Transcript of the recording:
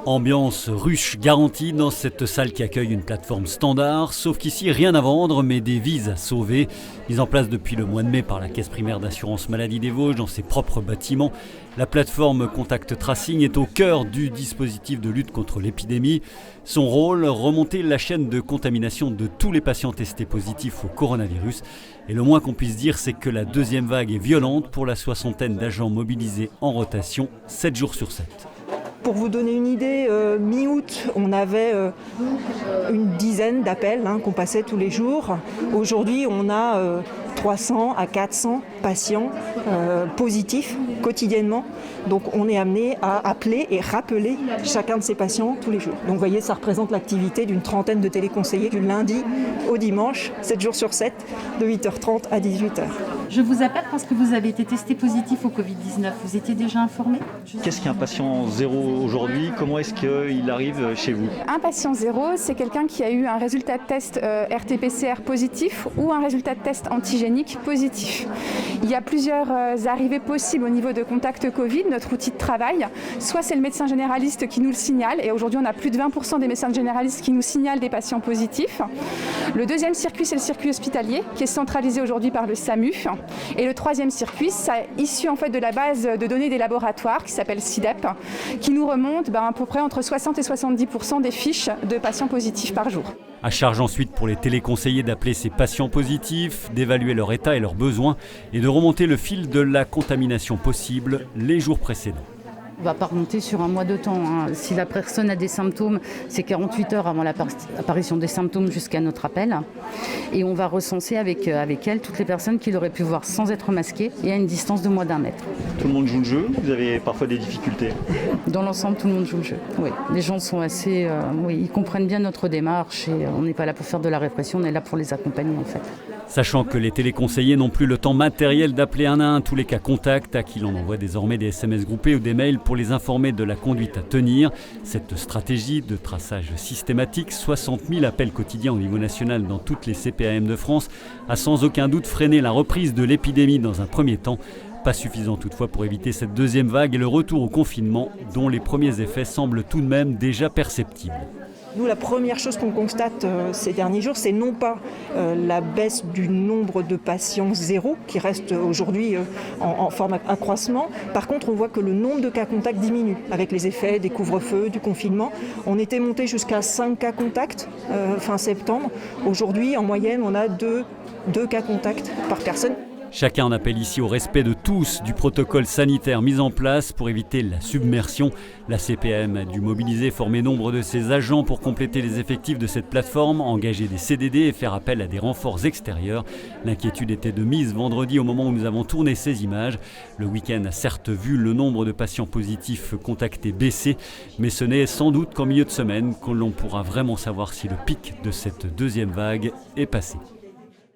Ambiance ruche garantie dans cette salle qui accueille une plateforme standard, sauf qu'ici rien à vendre mais des vies à sauver. Mise en place depuis le mois de mai par la Caisse primaire d'assurance maladie des Vosges dans ses propres bâtiments, la plateforme Contact Tracing est au cœur du dispositif de lutte contre l'épidémie. Son rôle, remonter la chaîne de contamination de tous les patients testés positifs au coronavirus. Et le moins qu'on puisse dire, c'est que la deuxième vague est violente pour la soixantaine d'agents mobilisés en rotation 7 jours sur 7. Pour vous donner une idée, mi-août, on avait une dizaine d'appels qu'on passait tous les jours. Aujourd'hui, on a 300 à 400 patients positifs quotidiennement. Donc on est amené à appeler et rappeler chacun de ces patients tous les jours. Donc vous voyez, ça représente l'activité d'une trentaine de téléconseillers du lundi au dimanche, 7 jours sur 7, de 8h30 à 18h. Je vous appelle parce que vous avez été testé positif au Covid-19. Vous étiez déjà informé ? Qu'est-ce qu'un patient zéro aujourd'hui ? Comment est-ce qu'il arrive chez vous ? Un patient zéro, c'est quelqu'un qui a eu un résultat de test RT-PCR positif ou un résultat de test antigénique positif. Il y a plusieurs arrivées possibles au niveau de contact Covid, notre outil de travail. Soit c'est le médecin généraliste qui nous le signale, et aujourd'hui on a plus de 20% des médecins généralistes qui nous signalent des patients positifs. Le deuxième circuit, c'est le circuit hospitalier, qui est centralisé aujourd'hui par le SAMU. Et le troisième circuit, c'est issu en fait de la base de données des laboratoires qui s'appelle CIDEP, qui nous remonte à peu près entre 60 et 70% des fiches de patients positifs par jour. À charge ensuite pour les téléconseillers d'appeler ces patients positifs, d'évaluer leur état et leurs besoins et de remonter le fil de la contamination possible les jours précédents. On ne va pas remonter sur un mois de temps. Si la personne a des symptômes, c'est 48 heures avant l'apparition des symptômes jusqu'à notre appel. Et on va recenser avec elle toutes les personnes qui l'auraient pu voir sans être masquées et à une distance de moins d'1 mètre. Tout le monde joue le jeu ? Vous avez parfois des difficultés ? Dans l'ensemble, tout le monde joue le jeu. Oui. Les gens sont assez... ils comprennent bien notre démarche et on n'est pas là pour faire de la répression, on est là pour les accompagner en fait. Sachant que les téléconseillers n'ont plus le temps matériel d'appeler un à un tous les cas contacts, à qui l'on envoie désormais des SMS groupés ou des mails pour les informer de la conduite à tenir. Cette stratégie de traçage systématique, 60 000 appels quotidiens au niveau national dans toutes les CPAM de France, a sans aucun doute freiné la reprise de l'épidémie dans un premier temps. Pas suffisant toutefois pour éviter cette deuxième vague et le retour au confinement, dont les premiers effets semblent tout de même déjà perceptibles. Nous, la première chose qu'on constate ces derniers jours, c'est non pas la baisse du nombre de patients zéro, qui reste aujourd'hui en forme accroissement. Par contre, on voit que le nombre de cas contacts diminue avec les effets des couvre-feux, du confinement. On était monté jusqu'à 5 cas contacts fin septembre. Aujourd'hui, en moyenne, on a 2 cas contacts par personne. Chacun en appelle ici au respect de tous du protocole sanitaire mis en place pour éviter la submersion. La CPAM a dû mobiliser, former nombre de ses agents pour compléter les effectifs de cette plateforme, engager des CDD et faire appel à des renforts extérieurs. L'inquiétude était de mise vendredi au moment où nous avons tourné ces images. Le week-end a certes vu le nombre de patients positifs contactés baisser, mais ce n'est sans doute qu'en milieu de semaine que l'on pourra vraiment savoir si le pic de cette deuxième vague est passé.